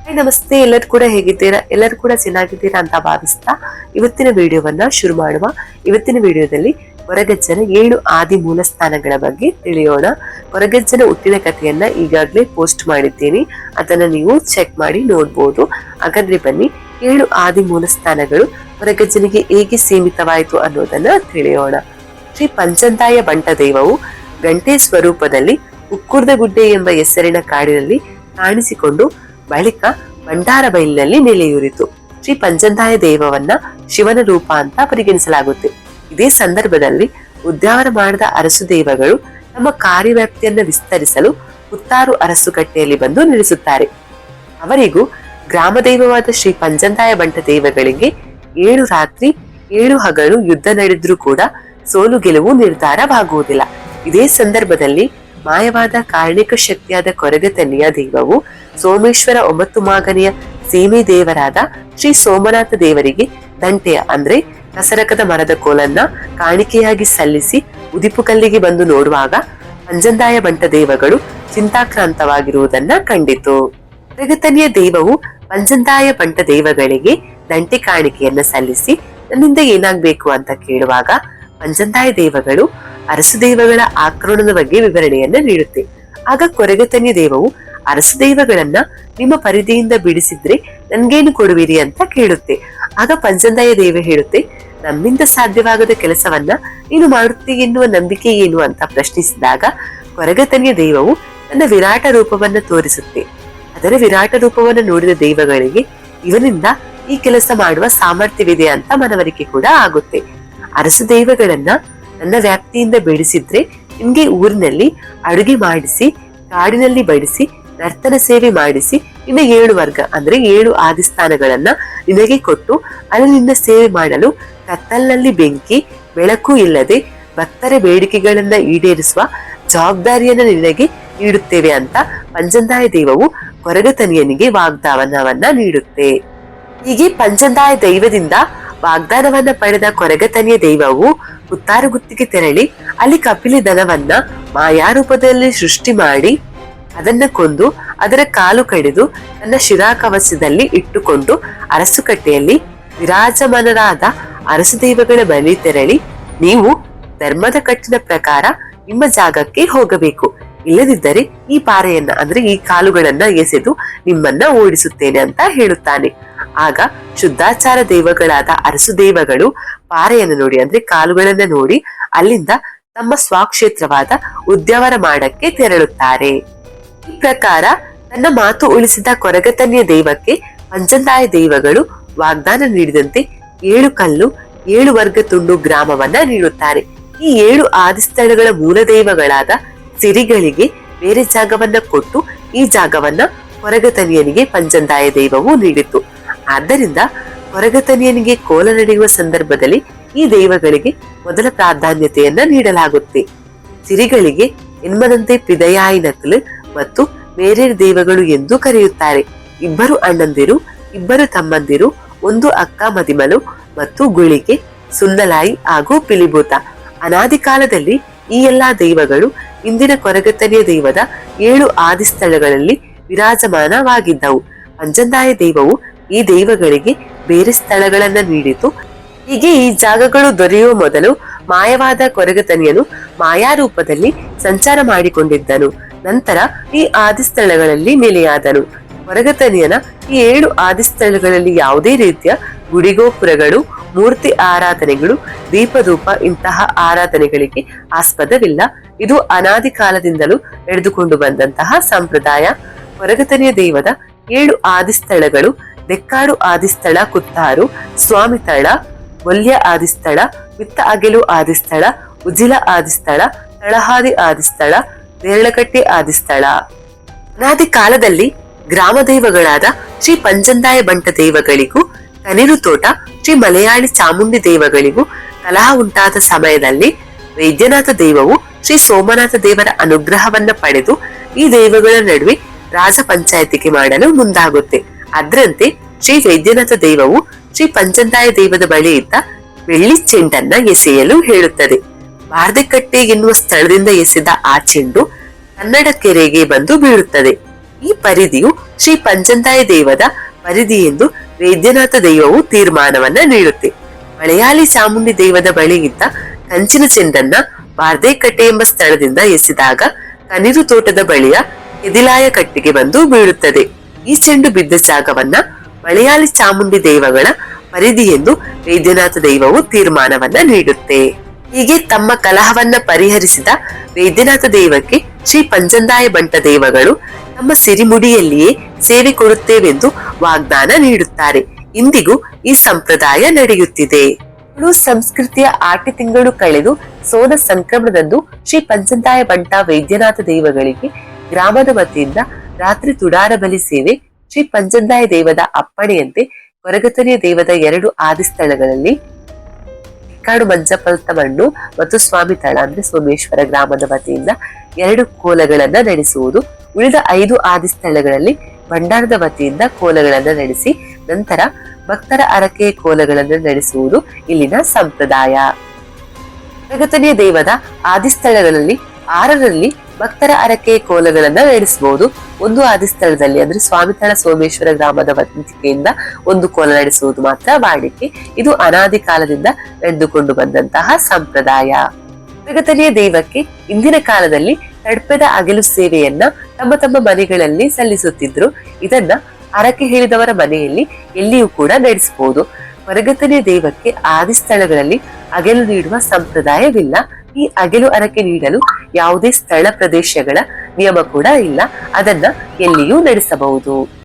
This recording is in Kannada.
ನಮಸ್ತೆ, ಎಲ್ಲರೂ ಕೂಡ ಹೇಗಿದ್ದೀರಾ? ಎಲ್ಲರೂ ಕೂಡ ಚೆನ್ನಾಗಿದ್ದೀರಾ ಅಂತ ಭಾವಿಸ್ತಾ ಇವತ್ತಿನ ವಿಡಿಯೋವನ್ನ ಶುರು ಮಾಡುವ. ಇವತ್ತಿನ ವಿಡಿಯೋದಲ್ಲಿ ಕೊರಗಜ್ಜನ 7 ಆದಿ ಮೂಲ ಸ್ಥಾನಗಳ ಬಗ್ಗೆ ತಿಳಿಯೋಣ. ಕೊರಗಜ್ಜನ ಹುಟ್ಟಿನ ಕಥೆಯನ್ನ ಈಗಾಗಲೇ ಪೋಸ್ಟ್ ಮಾಡಿದ್ದೀನಿ, ಅದನ್ನ ನೀವು ಚೆಕ್ ಮಾಡಿ ನೋಡ್ಬೋದು. ಹಾಗಾದ್ರೆ ಬನ್ನಿ, 7 ಆದಿ ಮೂಲ ಸ್ಥಾನಗಳು ಕೊರಗಜ್ಜನಿಗೆ ಹೇಗೆ ಸೀಮಿತವಾಯಿತು ಅನ್ನೋದನ್ನ ತಿಳಿಯೋಣ. ಶ್ರೀ ಪಂಚಂತಾಯ ಬಂಟ ದೈವವು ಗಂಟೆ ಸ್ವರೂಪದಲ್ಲಿ ಉಕ್ಕುರ್ದಗುಡ್ಡೆ ಎಂಬ ಹೆಸರಿನ ಕಾಡಿನಲ್ಲಿ ಕಾಣಿಸಿಕೊಂಡು ಬಳಿಕ ಭಂಡಾರ ಬೈಲಿನಲ್ಲಿ ನೆಲೆಯೂರಿತು. ಶ್ರೀ ಪಂಚಂತಾಯ ದೈವವನ್ನ ಶಿವನ ರೂಪ ಅಂತ ಪರಿಗಣಿಸಲಾಗುತ್ತೆ. ಇದೇ ಸಂದರ್ಭದಲ್ಲಿ ಉದ್ಯಾವರ ಮಾಡಿದ ಅರಸು ದೈವಗಳು ತಮ್ಮ ಕಾರ್ಯವ್ಯಾಪ್ತಿಯನ್ನ ವಿಸ್ತರಿಸಲು ಪುತ್ತಾರು ಅರಸುಕಟ್ಟೆಯಲ್ಲಿ ಬಂದು ನಿಲ್ಲಿಸುತ್ತಾರೆ. ಅವರಿಗೂ ಗ್ರಾಮ ದೈವವಾದ ಶ್ರೀ ಪಂಚಂತಾಯ ಬಂಟ ದೈವಗಳಿಗೆ 7 ರಾತ್ರಿ 7 ಹಗಲು ಯುದ್ಧ ನಡೆದ್ರೂ ಕೂಡ ಸೋಲು ಗೆಲುವು ನಿರ್ಧಾರವಾಗುವುದಿಲ್ಲ. ಇದೇ ಸಂದರ್ಭದಲ್ಲಿ ಮಾಯವಾದ ಕಾರಣಿಕ ಶಕ್ತಿಯಾದ ಕೊರಗತನಿಯ ದೈವವು ಸೋಮೇಶ್ವರ 9 ಮಾಗನೆಯ ಸೀಮೆ ದೇವರಾದ ಶ್ರೀ ಸೋಮನಾಥ ದೇವರಿಗೆ ದಂಟೆಯ ಅಂದ್ರೆ ಕಸರಕದ ಮರದ ಕೋಲನ್ನ ಕಾಣಿಕೆಯಾಗಿ ಸಲ್ಲಿಸಿ ಉದಿಪು ಕಲ್ಲಿಗೆ ಬಂದು ನೋಡುವಾಗ ಪಂಚಂತಾಯ ಬಂಟ ದೇವಗಳು ಚಿಂತಾಕ್ರಾಂತವಾಗಿರುವುದನ್ನ ಕಂಡಿತು. ಕೊರಗತನಿಯ ದೈವವು ಪಂಚಂತಾಯ ಬಂಟ ದೈವಗಳಿಗೆ ದಂಟೆ ಕಾಣಿಕೆಯನ್ನ ಸಲ್ಲಿಸಿ ನನ್ನಿಂದ ಏನಾಗ್ಬೇಕು ಅಂತ ಕೇಳುವಾಗ ಪಂಚಂತಾಯ ದೈವಗಳು ಅರಸು ದೈವಗಳ ಆಕ್ರಮಣದ ಬಗ್ಗೆ ವಿವರಣೆಯನ್ನ ನೀಡುತ್ತೆ. ಆಗ ಕೊರಗತನಿಯ ದೈವವು ಅರಸು ದೈವಗಳನ್ನ ನಿಮ್ಮ ಪರಿಧಿಯಿಂದ ಬಿಡಿಸಿದ್ರೆ ನನ್ಗೇನು ಕೊಡುವಿರಿ ಅಂತ ಕೇಳುತ್ತೆ. ಆಗ ಪಂಚಂತಾಯ ದೈವ ಹೇಳುತ್ತೆ, ನಮ್ಮಿಂದ ಸಾಧ್ಯವಾಗದ ಕೆಲಸವನ್ನ ನೀನು ಮಾಡುತ್ತಿ ಎನ್ನುವ ನಂಬಿಕೆ ಏನು ಅಂತ ಪ್ರಶ್ನಿಸಿದಾಗ ಕೊರಗತನಿಯ ದೈವವು ತನ್ನ ವಿರಾಟ ರೂಪವನ್ನ ತೋರಿಸುತ್ತೆ. ಅದರ ವಿರಾಟ ರೂಪವನ್ನು ನೋಡಿದ ದೈವಗಳಿಗೆ ಇವನಿಂದ ಈ ಕೆಲಸ ಮಾಡುವ ಸಾಮರ್ಥ್ಯವಿದೆ ಅಂತ ಮನವರಿಕೆ ಕೂಡ ಆಗುತ್ತೆ. ಅರಸು ದೈವಗಳನ್ನ ನನ್ನ ವ್ಯಾಪ್ತಿಯಿಂದ ಬಿಡಿಸಿದ್ರೆ ನಿಮ್ಗೆ ಊರಿನಲ್ಲಿ ಅಡುಗೆ ಮಾಡಿಸಿ, ಕಾಡಿನಲ್ಲಿ ಬಡಿಸಿ, ನರ್ತನ ಸೇವೆ ಮಾಡಿಸಿ, ಇನ್ನ 7 ವರ್ಗ ಅಂದ್ರೆ 7 ಆದಿಸ್ಥಾನಗಳನ್ನ ನಿನಗೆ ಕೊಟ್ಟು ಅಲ್ಲಿ ನಿನ್ನ ಸೇವೆ ಮಾಡಲು ಕತ್ತಲಿನಲ್ಲಿ ಬೆಂಕಿ ಬೆಳಕು ಇಲ್ಲದೆ ಭಕ್ತರ ಬೇಡಿಕೆಗಳನ್ನ ಈಡೇರಿಸುವ ಜವಾಬ್ದಾರಿಯನ್ನ ನಿನಗೆ ನೀಡುತ್ತೇವೆ ಅಂತ ಪಂಚಂತಾಯ ದೈವವು ಕೊರಗತನಿಯನಿಗೆ ವಾಗ್ದಾನವನ್ನ ನೀಡುತ್ತೆ. ಹೀಗೆ ಪಂಚಂತಾಯ ದೈವದಿಂದ ವಾಗ್ದಾನವನ್ನ ಪಡೆದ ಕೊರಗತನಿಯ ದೈವವು ಪುತ್ತಾರುಗುತ್ತಿಗೆ ತೆರಳಿ ಅಲ್ಲಿ ಕಪಿಲಿ ದನವನ್ನ ಮಾಯಾರೂಪದಲ್ಲಿ ಸೃಷ್ಟಿ ಮಾಡಿ ಅದನ್ನ ಕೊಂದು ಅದರ ಕಾಲು ಕಡಿದು ತನ್ನ ಶಿರಾಕವಚದಲ್ಲಿ ಇಟ್ಟುಕೊಂಡು ಅರಸುಕಟ್ಟೆಯಲ್ಲಿ ವಿರಾಜಮಾನರಾದ ಅರಸು ದೈವಗಳ ಬಳಿ ತೆರಳಿ, ನೀವು ಧರ್ಮದ ಕಟ್ಟಿನ ಪ್ರಕಾರ ನಿಮ್ಮ ಜಾಗಕ್ಕೆ ಹೋಗಬೇಕು, ಇಲ್ಲದಿದ್ದರೆ ಈ ಪಾರೆಯನ್ನ ಅಂದ್ರೆ ಈ ಕಾಲುಗಳನ್ನ ಎಸೆದು ನಿಮ್ಮನ್ನ ಓಡಿಸುತ್ತೇನೆ ಅಂತ ಹೇಳುತ್ತಾನೆ. ಆಗ ಶುದ್ಧಾಚಾರ ದೈವಗಳಾದ ಅರಸು ದೈವಗಳು ಪಾರೆಯನ್ನು ನೋಡಿ ಅಂದ್ರೆ ಕಾಲುಗಳನ್ನ ನೋಡಿ ಅಲ್ಲಿಂದ ತಮ್ಮ ಸ್ವಕ್ಷೇತ್ರವಾದ ಉದ್ಯಾವರ ಮಾಡಕ್ಕೆ ತೆರಳುತ್ತಾರೆ. ಈ ಪ್ರಕಾರ ತನ್ನ ಮಾತು ಉಳಿಸಿದ ಕೊರಗತನಿಯ ದೈವಕ್ಕೆ ಪಂಚಂತಾಯ ದೈವಗಳು ವಾಗ್ದಾನ ನೀಡಿದಂತೆ 7 ಕಲ್ಲು 7 ವರ್ಗ ತುಂಡು ಗ್ರಾಮವನ್ನ ನೀಡುತ್ತಾರೆ. ಈ 7 ಆದಿಸ್ಥಳಗಳ ಮೂಲ ದೈವಗಳಾದ ಸಿರಿಗಳಿಗೆ ಬೇರೆ ಜಾಗವನ್ನ ಕೊಟ್ಟು ಈ ಜಾಗವನ್ನ ಕೊರಗತನಿಯನಿಗೆ ಪಂಚಂತಾಯ ದೈವವು ನೀಡಿತು. ಆದ್ದರಿಂದ ಕೊರಗತನಿಯನಿಗೆ ಕೋಲ ನಡೆಯುವ ಸಂದರ್ಭದಲ್ಲಿ ಈ ದೈವಗಳಿಗೆ ಮೊದಲ ಪ್ರಾಧಾನ್ಯತೆಯನ್ನ ನೀಡಲಾಗುತ್ತೆ. ಸಿರಿಗಳಿಗೆ ಎನ್ಮದಂತೆ ಪಿದಯಾಯಿನಕಲು ಮತ್ತು ಬೇರೆ ದೈವಗಳು ಎಂದು ಕರೆಯುತ್ತಾರೆ. 2 ಅಣ್ಣಂದಿರು, 2 ತಮ್ಮಂದಿರು, 1 ಅಕ್ಕ ಮದಿಮಲು ಮತ್ತು ಗುಳಿಗೆ, ಸುಂದಲಾಯಿ ಹಾಗೂ ಪಿಲಿಭೂತ. ಅನಾದಿ ಕಾಲದಲ್ಲಿ ಈ ಎಲ್ಲಾ ದೈವಗಳು ಇಂದಿನ ಕೊರಗತನಿಯ ದೈವದ 7 ಆದಿಸ್ಥಳಗಳಲ್ಲಿ ವಿರಾಜಮಾನವಾಗಿದ್ದವು. ಪಂಚಂತಾಯ ದೈವವು ಈ ದೈವಗಳಿಗೆ ಬೇರೆ ಸ್ಥಳಗಳನ್ನ ನೀಡಿತು. ಹೀಗೆ ಈ ಜಾಗಗಳು ದೊರೆಯುವ ಮೊದಲು ಮಾಯವಾದ ಕೊರಗತನಿಯನು ಮಾಯಾರೂಪದಲ್ಲಿ ಸಂಚಾರ ಮಾಡಿಕೊಂಡಿದ್ದನು. ನಂತರ ಈ ಆದಿಸ್ಥಳಗಳಲ್ಲಿ ನೆಲೆಯಾದನು. ಕೊರಗತನಿಯನ ಈ 7 ಆದಿಸ್ಥಳಗಳಲ್ಲಿ ಯಾವುದೇ ರೀತಿಯ ಗುಡಿಗೋಪುರಗಳು, ಮೂರ್ತಿ ಆರಾಧನೆಗಳು, ದೀಪಧೂಪ ಇಂತಹ ಆರಾಧನೆಗಳಿಗೆ ಆಸ್ಪದವಿಲ್ಲ. ಇದು ಅನಾದಿ ಕಾಲದಿಂದಲೂ ನಡೆದುಕೊಂಡು ಬಂದಂತಹ ಸಂಪ್ರದಾಯ. ಕೊರಗತನಿಯ ದೈವದ 7 ಆದಿಸ್ಥಳಗಳು ದೆಕ್ಕಾಡು ಆದಿಸ್ಥಳ ಕುತ್ತಾರು, ಸ್ವಾಮಿತಳ, ವಲ್ಯ ಆದಿಸ್ಥಳ, ವಿತ್ತ ಅಗೆಲು ಆದಿಸ್ಥಳ, ಉಜಿಲ ಆದಿಸ್ಥಳ, ತಳಹಾದಿ ಆದಿಸ್ಥಳ, ನೇರಳಕಟ್ಟೆ ಆದಿಸ್ಥಳ. ಅನಾದಿ ಕಾಲದಲ್ಲಿ ಗ್ರಾಮ ದೈವಗಳಾದ ಶ್ರೀ ಪಂಚಂತಾಯ ಬಂಟ ದೈವಗಳಿಗೂ ಕನಿರು ತೋಟ ಶ್ರೀ ಮಲಯಾಳಿ ಚಾಮುಂಡಿ ದೈವಗಳಿಗೂ ಕಲಹ ಉಂಟಾದ ಸಮಯದಲ್ಲಿ ವೈದ್ಯನಾಥ ದೈವವು ಶ್ರೀ ಸೋಮನಾಥ ದೇವರ ಅನುಗ್ರಹವನ್ನ ಪಡೆದು ಈ ದೈವಗಳ ನಡುವೆ ರಾಜ ಪಂಚಾಯತಿಗೆ ಮಾಡಲು ಮುಂದಾಗುತ್ತೆ. ಅದರಂತೆ ಶ್ರೀ ವೈದ್ಯನಾಥ ದೈವವು ಶ್ರೀ ಪಂಚಂತಾಯ ದೈವದ ಬಳಿ ಇದ್ದ ಬೆಳ್ಳಿ ಚೆಂಡನ್ನ ಎಸೆಯಲು ಹೇಳುತ್ತದೆ. ಬಾರ್ದೆಕಟ್ಟೆ ಎನ್ನುವ ಸ್ಥಳದಿಂದ ಎಸೆದ ಆ ಚೆಂಡು ಕನ್ನಡ ಕೆರೆಗೆ ಬಂದು ಬೀಳುತ್ತದೆ. ಈ ಪರಿಧಿಯು ಶ್ರೀ ಪಂಚಂದಾಯ ದೇವದ ಪರಿಧಿ ಎಂದು ವೈದ್ಯನಾಥ ದೈವವು ತೀರ್ಮಾನವನ್ನ ನೀಡುತ್ತೆ. ಮಲಯಾಳಿ ಚಾಮುಂಡಿ ದೈವದ ಬಳಿ ಇದ್ದ ಕಂಚಿನ ಚೆಂಡನ್ನ ಬಾರ್ದೇಕಟ್ಟೆ ಎಂಬ ಸ್ಥಳದಿಂದ ಎಸೆದಾಗ ಕನಿರು ತೋಟದ ಬಳಿಯ ಕೆದಿಲಾಯ ಕಟ್ಟೆಗೆ ಬಂದು ಬೀಳುತ್ತದೆ. ಈ ಚೆಂಡು ಬಿದ್ದ ಜಾಗವನ್ನ ಮಲಯಾಳಿ ಚಾಮುಂಡಿ ದೈವಗಳ ಪರಿಧಿ ಎಂದು ವೈದ್ಯನಾಥ ದೈವವು ತೀರ್ಮಾನವನ್ನ ನೀಡುತ್ತೆ. ಹೀಗೆ ತಮ್ಮ ಕಲಹವನ್ನ ಪರಿಹರಿಸಿದ ವೈದ್ಯನಾಥ ದೈವಕ್ಕೆ ಶ್ರೀ ಪಂಚಂದಾಯ ಬಂಟ ದೈವಗಳು ತಮ್ಮ ಸಿರಿಮುಡಿಯಲ್ಲಿಯೇ ಸೇವೆ ಕೊಡುತ್ತೇವೆಂದು ವಾಗ್ದಾನ ನೀಡುತ್ತಾರೆ. ಇಂದಿಗೂ ಈ ಸಂಪ್ರದಾಯ ನಡೆಯುತ್ತಿದೆ. ಸಂಸ್ಕೃತಿಯ ಆಟಿ ತಿಂಗಳು ಕಳೆದು ಸೋನ ಸಂಕ್ರಮಣದಂದು ಶ್ರೀ ಪಂಚಂದಾಯ ಬಂಟ ವೈದ್ಯನಾಥ ದೈವಗಳಿಗೆ ಗ್ರಾಮದ ವತಿಯಿಂದ ರಾತ್ರಿ ತುಡಾರ ಬಲಿ ಸೇವೆ ಶ್ರೀ ಪಂಚಂದಾಯ ದೈವದ ಅಪ್ಪಣೆಯಂತೆ ಕೊರಗತರಿಯ ದೈವದ 2 ಆದಿ ಸ್ಥಳಗಳಲ್ಲಿ ಕಾಡು ಮಂಜಪಲ್ತ ಮಣ್ಣು ಮತ್ತು ಸ್ವಾಮಿ ತಳ ಅಂದ್ರೆ ಸೋಮೇಶ್ವರ ಗ್ರಾಮದ ವತಿಯಿಂದ 2 ಕೋಲಗಳನ್ನ ನಡೆಸುವುದು. ಉಳಿದ 5 ಆದಿ ಸ್ಥಳಗಳಲ್ಲಿ ಭಂಡಾರದ ವತಿಯಿಂದ ಕೋಲಗಳನ್ನ ನಡೆಸಿ ನಂತರ ಭಕ್ತರ ಅರಕೆ ಕೋಲಗಳನ್ನು ನಡೆಸುವುದು ಇಲ್ಲಿನ ಸಂಪ್ರದಾಯ. ಕೊರಗತರಿಯ ದೈವದ ಆದಿ ಸ್ಥಳಗಳಲ್ಲಿ 6ರಲ್ಲಿ ಭಕ್ತರ ಅರಕೆ ಕೋಲಗಳನ್ನ ನಡೆಸಬಹುದು. 1 ಆದಿ ಸ್ಥಳದಲ್ಲಿ ಅಂದ್ರೆ ಸ್ವಾಮಿತಳ ಸೋಮೇಶ್ವರ ಗ್ರಾಮದ ವಂತಿಕೆಯಿಂದ 1 ಕೋಲ ನಡೆಸುವುದು ಮಾತ್ರ ವಾಡಿಕೆ. ಇದು ಅನಾದಿ ಕಾಲದಿಂದ ನಡೆದುಕೊಂಡು ಬಂದಂತಹ ಸಂಪ್ರದಾಯ. ಕೊರಗತರಿಯ ದೈವಕ್ಕೆ ಇಂದಿನ ಕಾಲದಲ್ಲಿ ತಡ್ಪೆದ ಅಗೆಲು ಸೇವೆಯನ್ನ ತಮ್ಮ ಮನೆಗಳಲ್ಲಿ ಸಲ್ಲಿಸುತ್ತಿದ್ರು. ಇದನ್ನ ಹರಕೆ ಹೇಳಿದವರ ಮನೆಯಲ್ಲಿ ಎಲ್ಲಿಯೂ ಕೂಡ ನಡೆಸಬಹುದು. ಕೊರಗತರಿಯ ದೈವಕ್ಕೆ ಆದಿ ಸ್ಥಳಗಳಲ್ಲಿ ಅಗೆಲು ನೀಡುವ ಸಂಪ್ರದಾಯವಿಲ್ಲ. ಈ ಅಗೆಲು ಹರಕೆ ನೀಡಲು ಯಾವುದೇ ಸ್ಥಳ ಪ್ರದೇಶಗಳ ನಿಯಮ ಕೂಡ ಇಲ್ಲ. ಅದನ್ನ ಎಲ್ಲಿಯೂ ನಡೆಸಬಹುದು.